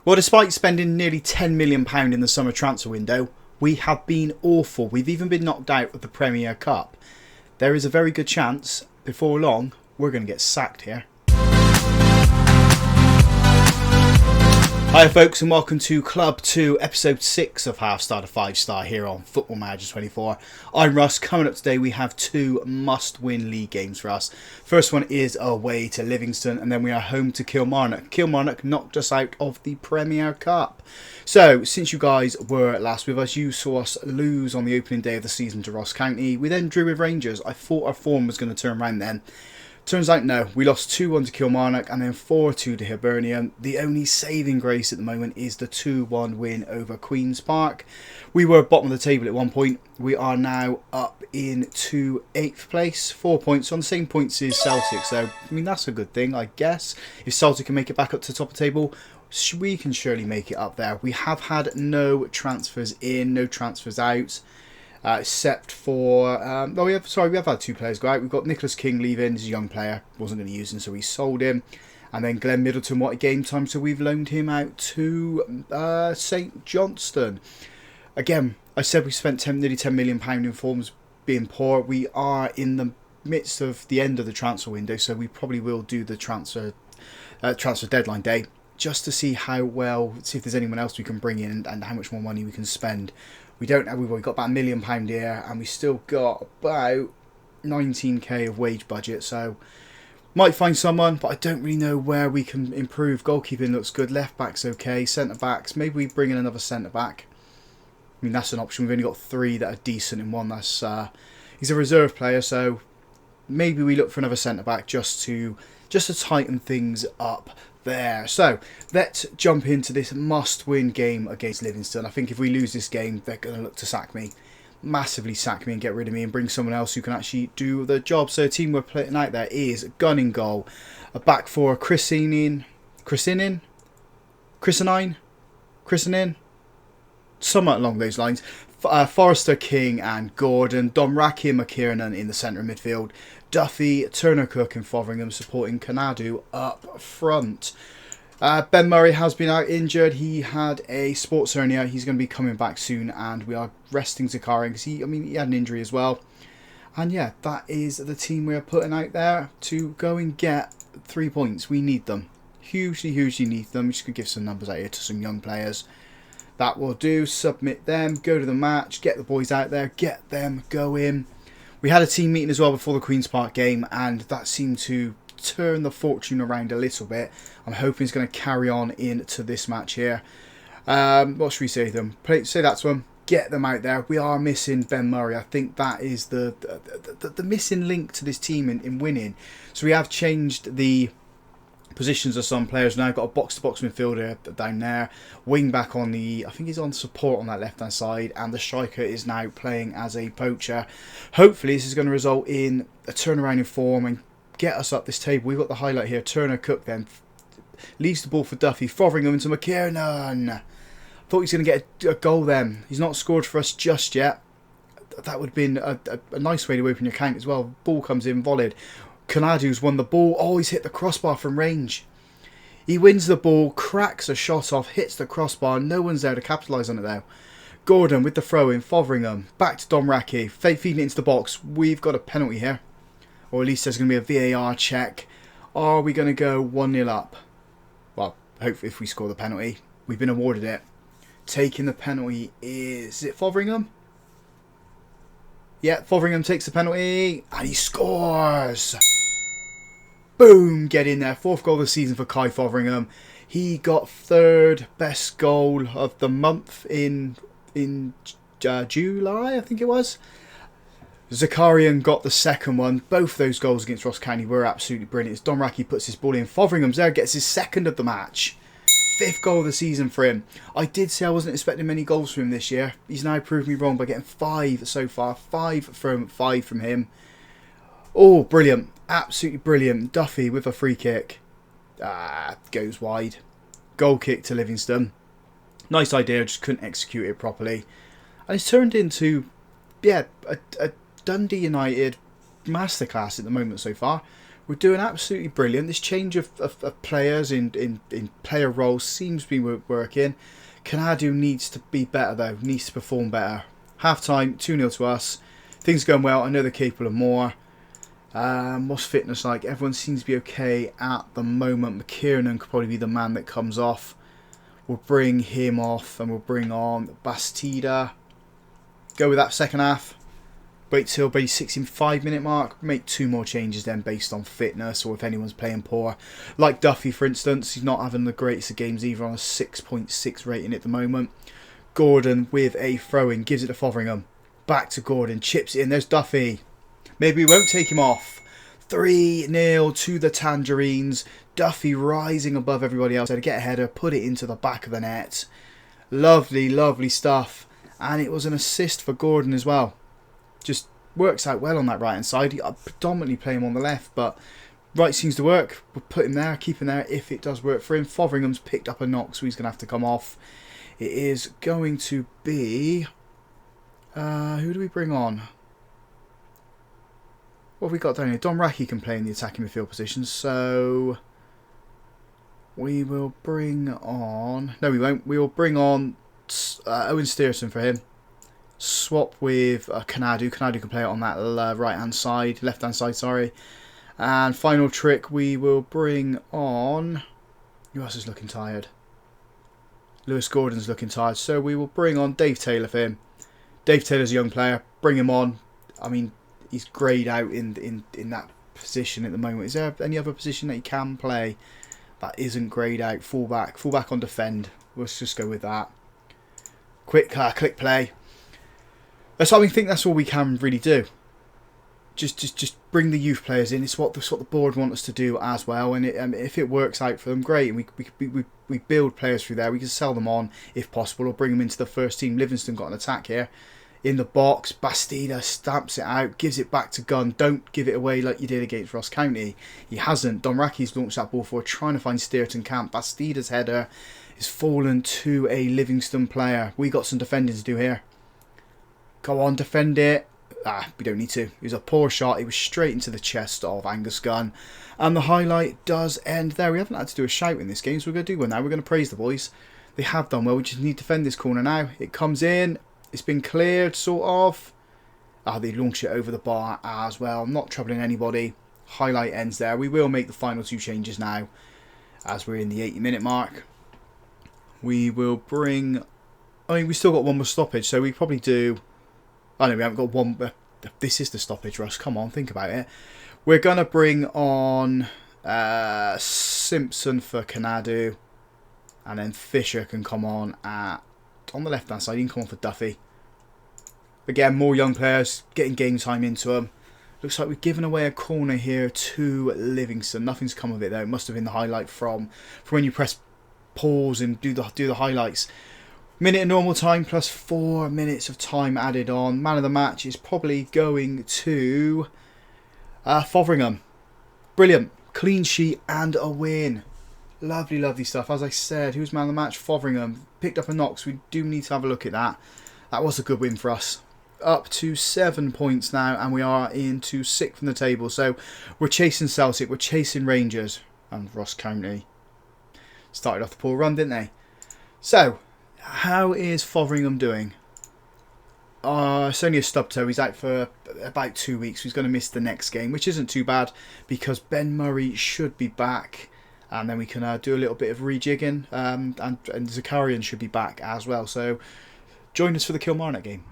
Well, despite spending nearly £10 million in the summer transfer window, we have been awful. We've even been knocked out of the Premier Cup. There is a very good chance, before long, we're going to get sacked here. Hi folks, and welcome to Club 2, Episode 6 of Half Star to 5 Star here on Football Manager 24. I'm Russ. Coming up today we have two must-win league games for us. First one is away to Livingston, and then we are home to Kilmarnock. Kilmarnock knocked us out of the Premier Cup. So, since you guys were last with us, you saw us lose on the opening day of the season to Ross County. We then drew with Rangers. I thought our form was going to turn around then. Turns out no, we lost 2-1 to Kilmarnock and then 4-2 to Hibernian. The only saving grace at the moment is the 2-1 win over Queen's Park. We were bottom of the table at one point. We are now up into 8th place, 4 points on the same points as Celtic. So, I mean, that's a good thing, I guess. If Celtic can make it back up to the top of the table, we can surely make it up there. We have had no transfers in, no transfers out. Except for, we have had two players go out. We've got Nicholas King leaving, he's a young player, wasn't going to use him, so we sold him. And then Glenn Middleton, what a game time, so we've loaned him out to St Johnstone. Again, I said we spent nearly £10 million in forms being poor. We are in the midst of the end of the transfer window, so we probably will do the transfer deadline day, just to see see if there's anyone else we can bring in and how much more money we can spend. We've got about £1 million here, and we still got about 19k of wage budget, so might find someone, but I don't really know where we can improve. Goalkeeping looks good, left back's okay, centre backs, maybe we bring in another centre back. I mean, that's an option. We've only got 3 that are decent, and one that's he's a reserve player, so maybe we look for another centre back just to tighten things up there. So let's jump into this must-win game against Livingston. I think if we lose this game, they're going to look to sack me, massively sack me and get rid of me and bring someone else who can actually do the job. So the team we're putting out there is gun in goal, a back four, Christening, somewhat along those lines. Forrester, King and Gordon, Domraki and McKiernan in the centre of midfield, Duffy, Turner, Cook and Fotheringham supporting Kanadu up front. Ben Murray has been out injured. He had a sports hernia. He's going to be coming back soon, and we are resting Zakari because he had an injury as well. And yeah, that is the team we are putting out there to go and get 3 points. We need them. Hugely need them. We just could give some numbers out here to some young players. That will do. Submit them, go to the match, get the boys out there, get them going. We had a team meeting as well before the Queen's Park game, and that seemed to turn the fortune around a little bit. I'm hoping it's going to carry on into this match here. What should we say to them? Say that to them. Get them out there. We are missing Ben Murray. I think that is the missing link to this team in winning. So we have changed the positions of some players now. Got a box-to-box midfielder down there, wing back on I think he's on support on that left-hand side, and the striker is now playing as a poacher. Hopefully this is going to result in a turnaround in form and get us up this table. We've got the highlight here. Turner Cook then leaves the ball for Duffy, Fotheringham into McKiernan. Thought he was going to get a goal then. He's not scored for us just yet. That would have been a nice way to open your account as well. Ball comes in, volleyed. Kanadu's won the ball. Oh, he's hit the crossbar from range. He wins the ball, cracks a shot off, hits the crossbar. No one's there to capitalise on it though. Gordon with the throw in, Fotheringham. Back to Domraki, feeding it into the box. We've got a penalty here. Or at least there's going to be a VAR check. Are we going to go 1-0 up? Well, hopefully if we score the penalty. We've been awarded it. Taking the penalty is it Fotheringham? Yeah, Fotheringham takes the penalty and he scores. Boom, get in there. 4th goal of the season for Kai Fotheringham. He got 3rd best goal of the month in July, I think it was. Zakarian got the 2nd one. Both those goals against Ross County were absolutely brilliant. As Domraki puts his ball in, Fotheringham's there, gets his 2nd of the match. 5th goal of the season for him. I did say I wasn't expecting many goals from him this year. He's now proved me wrong by getting 5 so far. 5 from him. Oh, brilliant. Absolutely brilliant. Duffy with a free kick. Goes wide. Goal kick to Livingston. Nice idea, just couldn't execute it properly. And it's turned into, a Dundee United masterclass at the moment so far. We're doing absolutely brilliant. This change of players in player roles seems to be working. Canadu needs to be better though, needs to perform better. Half time, 2-0 to us. Things going well, I know they're capable of more. What's fitness like? Everyone seems to be okay at the moment. McKiernan could probably be the man that comes off. We'll bring him off and we'll bring on Bastida. Go with that second half. Wait till the 65-minute mark. Make 2 more changes then based on fitness or if anyone's playing poor. Like Duffy, for instance. He's not having the greatest of games either, on a 6.6 rating at the moment. Gordon with a throw-in. Gives it to Fotheringham. Back to Gordon. Chips it in. There's Duffy. Maybe we won't take him off. 3-0 to the Tangerines. Duffy rising above everybody else. To get a header. Put it into the back of the net. Lovely, lovely stuff. And it was an assist for Gordon as well. Just works out well on that right hand side. I predominantly play him on the left, but right seems to work. We'll put him there, keep him there if it does work for him. Fotheringham's picked up a knock, so he's going to have to come off. It is going to be... who do we bring on? What have we got down here? Domraki can play in the attacking midfield position, so... we will bring on... no, we won't. We will bring on Owen Steerson for him. Swap with Canadu. Canadu can play it on that right-hand side, left-hand side, sorry. And final trick, we will bring on... who else is looking tired? Lewis Gordon's looking tired, so we will bring on Dave Taylor for him. Dave Taylor's a young player. Bring him on. I mean, he's greyed out in that position at the moment. Is there any other position that he can play that isn't greyed out? Fullback. Fullback on defend. Let's just go with that. Quick click play. So I think that's all we can really do. Just bring the youth players in. It's what the board want us to do as well. And if it works out for them, great. And we build players through there. We can sell them on if possible, or bring them into the first team. Livingston got an attack here in the box. Bastida stamps it out, gives it back to Gunn. Don't give it away like you did against Ross County. He hasn't. Domraki's launched that ball forward, trying to find Steerton camp. Bastida's header is fallen to a Livingston player. We got some defending to do here. Go on, defend it. We don't need to. It was a poor shot. It was straight into the chest of Angus Gunn. And the highlight does end there. We haven't had to do a shout in this game, so we're going to do one now. We're going to praise the boys. They have done well. We just need to defend this corner now. It comes in. It's been cleared, sort of. They launch it over the bar as well. Not troubling anybody. Highlight ends there. We will make the final 2 changes now, as we're in the 80-minute mark. We will bring... I mean, we still got one more stoppage, so we probably do... oh no, we haven't got one. This is the stoppage, Russ. Come on, think about it. We're going to bring on Simpson for Canadu. And then Fisher can come on on the left-hand side. He can come on for Duffy. Again, more young players, getting game time into them. Looks like we've given away a corner here to Livingston. Nothing's come of it, though. It must have been the highlight from when you press pause and do the highlights. Minute of normal time plus 4 minutes of time added on. Man of the match is probably going to Fotheringham. Brilliant. Clean sheet and a win. Lovely, lovely stuff. As I said, who's man of the match? Fotheringham. Picked up a knock, so we do need to have a look at that. That was a good win for us. Up to 7 points now, and we are into 6th from the table. So we're chasing Celtic, we're chasing Rangers and Ross County. Started off the poor run, didn't they? So... how is Fotheringham doing? It's only a stub toe. He's out for about 2 weeks. He's going to miss the next game, which isn't too bad because Ben Murray should be back. And then we can do a little bit of rejigging. And Zakarian should be back as well. So join us for the Kilmarnock game.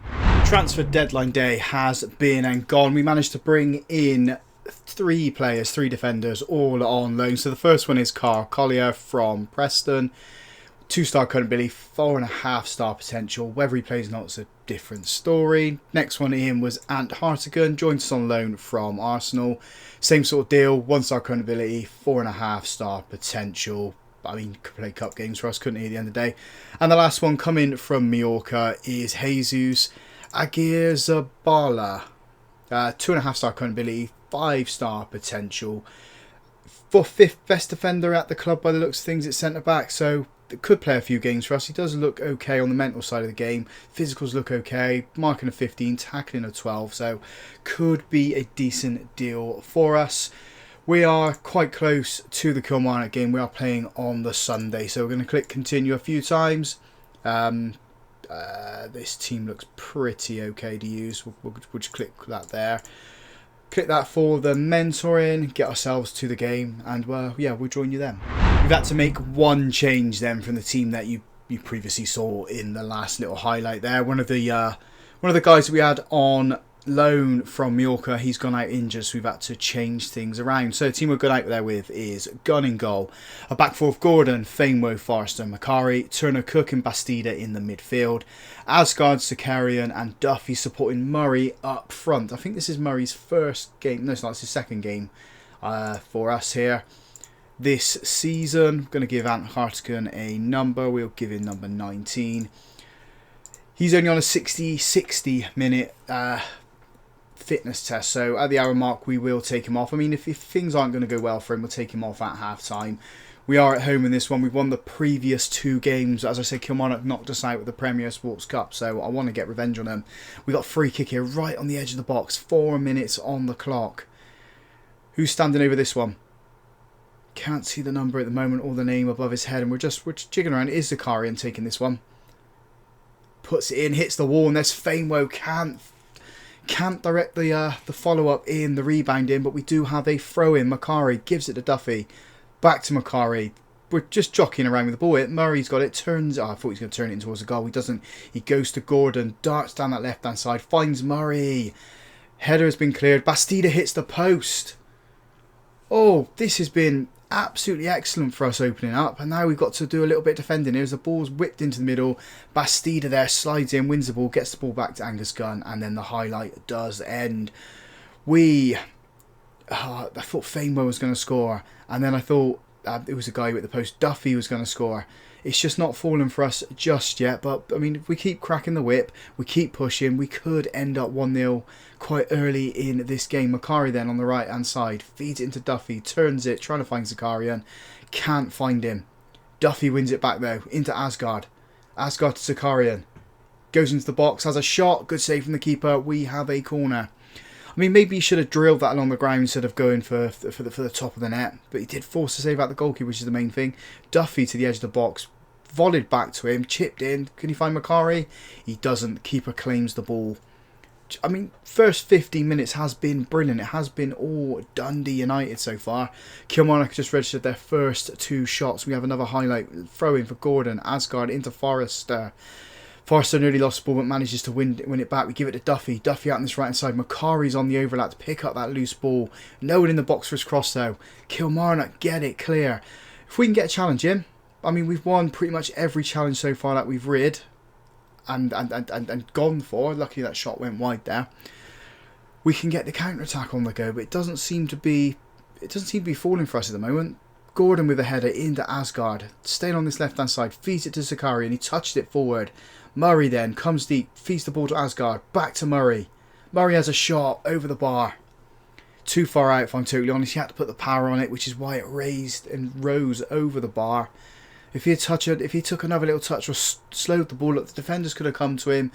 Transfer deadline day has been and gone. We managed to bring in 3 players, 3 defenders, all on loan. So the first one is Carl Collier from Preston. 2-star current ability, 4.5-star potential. Whether he plays or not is a different story. Next one in was Ant Hartigan, joined us on loan from Arsenal. Same sort of deal, 1-star current ability, 4.5-star potential. I mean, could play cup games for us, couldn't he, at the end of the day? And the last one coming from Mallorca is Jesus Aguirre-Zabala. 2.5-star current ability, 5-star potential. For 5th best defender at the club by the looks of things at centre-back, so... could play a few games for us. He does look okay on the mental side of the game. Physicals look okay. Marking a 15, tackling a 12. So could be a decent deal for us. We are quite close to the Kilmarnock game. We are playing on the Sunday, so we're going to click continue a few times. This team looks pretty okay to use. We'll just click that there. Click that for the mentoring, get ourselves to the game, and yeah, we'll join you then. We've had to make one change then from the team that you previously saw in the last little highlight there. One of the guys we had on loan from Mallorca, he's gone out injured, so we've had to change things around. So the team we've got out there with is Gunn in goal, a back four of Gordon, Fainwo, Forrester, Macari, Turner, Cook and Bastida in the midfield, Asgard, Zakarian and Duffy supporting Murray up front. I think this is Murray's first game, no it's not, it's his second game for us here this season. I'm going to give Ant Hartigan a number, we'll give him number 19. He's only on a 60 minute fitness test, so at the hour mark we will take him off. I mean, if things aren't going to go well for him, we'll take him off at half time. We are at home in this one. We've won the previous two games. As I said, Kilmarnock knocked us out with the Premier Sports Cup, so I want to get revenge on them. We got a free kick here right on the edge of the box, 4 minutes on the clock. Who's standing over this one? Can't see the number at the moment or the name above his head, and we're just jigging around. It is Zakarian taking this one. Puts it in, hits the wall, and there's Fainwo. Can't direct the follow-up in, the rebound in, but we do have a throw-in. Macari gives it to Duffy. Back to Macari. We're just jockeying around with the ball. Murray's got it. Turns. Oh, I thought he was going to turn it in towards the goal. He doesn't. He goes to Gordon. Darts down that left-hand side. Finds Murray. Header has been cleared. Bastida hits the post. Oh, this has been absolutely excellent for us opening up, and now we've got to do a little bit of defending here as the ball's whipped into the middle. Bastida there slides in, wins the ball, gets the ball back to Angus Gunn, and then the highlight does end. I thought Fainwo was going to score, and then I thought it was a guy with the post, Duffy was going to score. It's just not falling for us just yet, but I mean, if we keep cracking the whip, we keep pushing, we could end up 1-0 quite early in this game. Macari then on the right hand side, feeds it into Duffy, turns it, trying to find Zakarian, can't find him. Duffy wins it back though, into Asgard. Asgard to Zakarian, goes into the box, has a shot, good save from the keeper, we have a corner. I mean, maybe he should have drilled that along the ground instead of going for the top of the net. But he did force a save out the goalkeeper, which is the main thing. Duffy to the edge of the box, volleyed back to him, chipped in. Can he find Macari? He doesn't. Keeper claims the ball. I mean, first 15 minutes has been brilliant. It has been all Dundee United so far. Kilmarnock just registered their first 2 shots. We have another highlight. Throw in for Gordon. Asgard into Forrester. Forrester nearly lost the ball but manages to win it back. We give it to Duffy. Duffy out on this right hand side. Macari's on the overlap to pick up that loose ball. No one in the box for his cross though. Kilmarnock get it clear. If we can get a challenge in. I mean, we've won pretty much every challenge so far that we've rid and gone for. Luckily that shot went wide there. We can get the counter attack on the go, but it doesn't seem to be falling for us at the moment. Gordon with a header into Asgard, staying on this left hand side, feeds it to Zakari and he touched it forward. Murray then comes deep, feeds the ball to Asgard, back to Murray. Murray has a shot over the bar. Too far out if I'm totally honest. He had to put the power on it, which is why it raised and rose over the bar. If he took another little touch or slowed the ball up, the defenders could have come to him,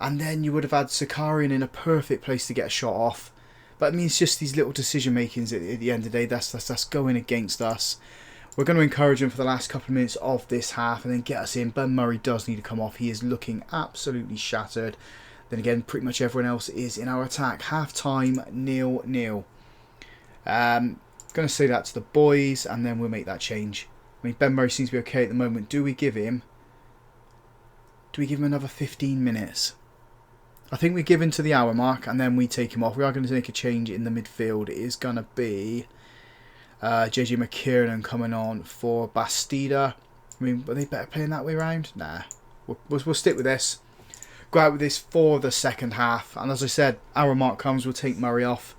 and then you would have had Zakarian in a perfect place to get a shot off. But I mean, it's just these little decision makings at the end of the day that's going against us. We're going to encourage him for the last couple of minutes of this half and then get us in. Ben Murray does need to come off. He is looking absolutely shattered. Then again, pretty much everyone else is in our attack. Half time 0-0. Going to say that to the boys and then we'll make that change. I mean, Ben Murray seems to be okay at the moment. Do we give him another 15 minutes? I think we give him to the hour mark and then we take him off. We are going to make a change in the midfield. It is going to be JJ McKiernan coming on for Bastida. I mean, are they better playing that way around? Nah. We'll stick with this. Go out with this for the second half. And as I said, hour mark comes, we'll take Murray off.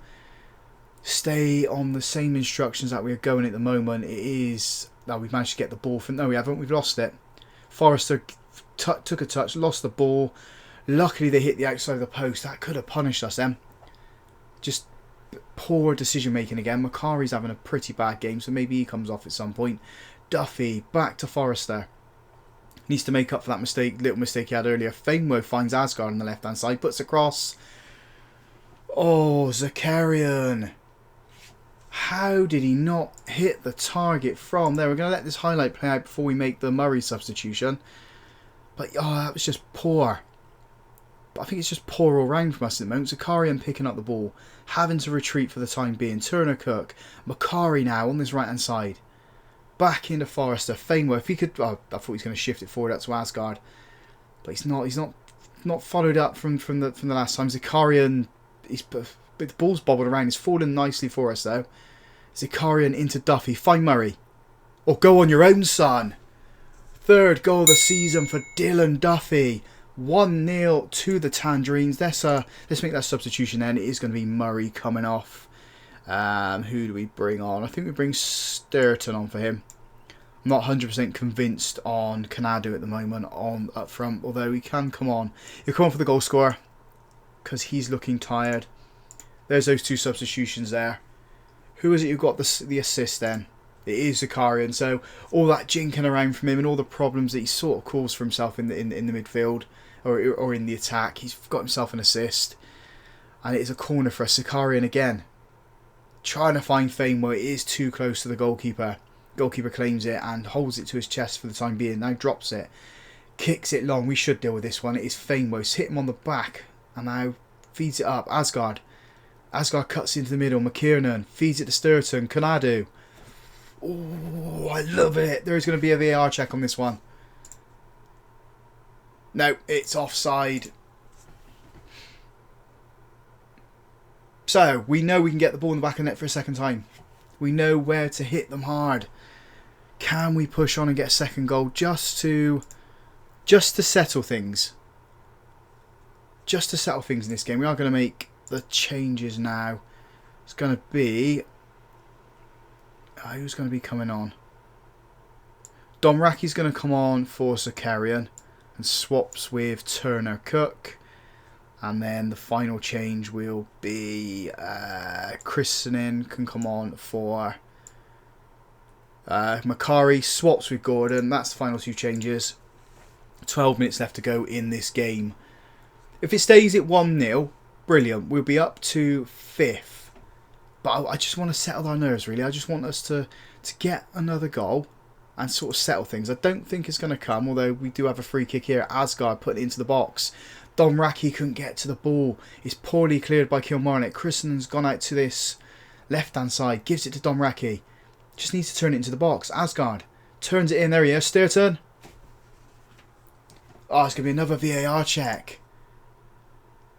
Stay on the same instructions that we're going at the moment. It is... Now we've managed to get the ball from... No, we haven't. We've lost it. Forrester took a touch, lost the ball. Luckily, they hit the outside of the post. That could have punished us then. Just poor decision making again. Macari's having a pretty bad game, so maybe he comes off at some point. Duffy, back to Forrester. Needs to make up for that little mistake he had earlier. Fainwo finds Asgard on the left-hand side, puts across. Oh, Zakarian. How did he not hit the target from there? We're going to let this highlight play out before we make the Murray substitution. But, oh, that was just poor. But I think it's just poor all round from us at the moment. Zakarian picking up the ball, having to retreat for the time being. Turner, Cook, Macari now on this right-hand side. Back into Forrester. Fainwell, if he could... Oh, I thought he was going to shift it forward up to Asgard. But he's not. He's not followed up from the last time. Zakarian, the ball's bobbled around. He's fallen nicely for us, though. Zakarian into Duffy. Find Murray. Or go on your own, son. Third goal of the season for Dylan Duffy. 1-0 to the Tangerines. Let's make that substitution then. It is going to be Murray coming off. Who do we bring on? I think we bring Sturton on for him. I'm not 100% convinced on Canadu at the moment on up front, although he can come on. He'll come on for the goal scorer because he's looking tired. There's those two substitutions there. Who is it who got the assist then? It is Zakarian. So all that jinking around from him and all the problems that he sort of caused for himself in the midfield or in the attack, he's got himself an assist. And it is a corner for us. Zakarian again. Trying to find Fainwell. It is too close to the goalkeeper. Goalkeeper claims it and holds it to his chest for the time being. Now drops it. Kicks it long. We should deal with this one. It is Fainwell. Hit him on the back. And now feeds it up. Asgard. Asgard cuts into the middle. McKiernan feeds it to Sturton. Canadu. Oh, I love it. There is going to be a VAR check on this one. No, it's offside. So, we know we can get the ball in the back of the net for a second time. We know where to hit them hard. Can we push on and get a second goal just to settle things? Just to settle things in this game. We are going to make the changes now. It's going to be... who's going to be coming on? Domraki's going to come on for Zakarian and swaps with Turner Cook. And then the final change will be Christening can come on for Macari. Swaps with Gordon. That's the final two changes. 12 minutes left to go in this game. If it stays at 1-0, brilliant. We'll be up to 5th. But I just want to settle our nerves, really. I just want us to get another goal and sort of settle things. I don't think it's going to come, although we do have a free kick here. Asgard putting it into the box. Domraki couldn't get to the ball. It's poorly cleared by Kilmarnock. Christensen's gone out to this left-hand side. Gives it to Domraki. Just needs to turn it into the box. Asgard turns it in. There he is. Sturton. Oh, it's going to be another VAR check.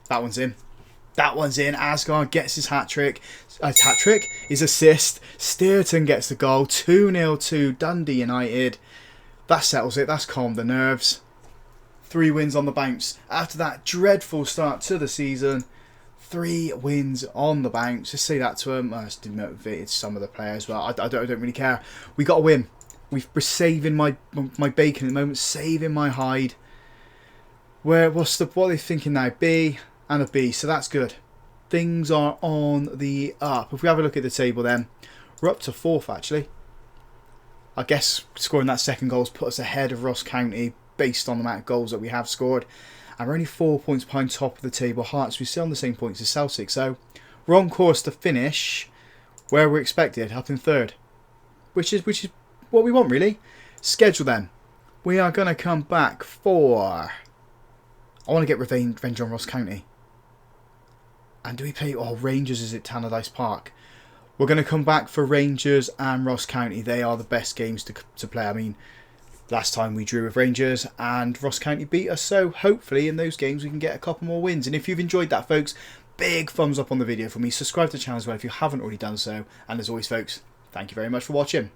That one's in. That one's in. Asgard gets his hat-trick. Hat-trick? His assist. Sturton gets the goal. 2-0 to Dundee United. That settles it. That's calmed the nerves. 3 wins on the bounce. After that dreadful start to the season, 3 wins on the bounce. Just say that to him. It's demotivated some of the players, but I don't really care. We got a win. We're saving my bacon at the moment. Saving my hide. What are they thinking now? B and a B. So that's good. Things are on the up. If we have a look at the table then, we're up to 4th actually. I guess scoring that second goal has put us ahead of Ross County based on the amount of goals that we have scored. And we're only 4 points behind top of the table. Hearts, we're still on the same points as Celtic. So we're on course to finish where we're expected, up in 3rd. Which is what we want really. Schedule then. We are going to come back for... I want to get revenge on Ross County. And do we play... Oh, Rangers is at Tannadice Park. We're going to come back for Rangers and Ross County. They are the best games to play. I mean, last time we drew with Rangers and Ross County beat us. So hopefully in those games we can get a couple more wins. And if you've enjoyed that, folks, big thumbs up on the video for me. Subscribe to the channel as well if you haven't already done so. And as always, folks, thank you very much for watching.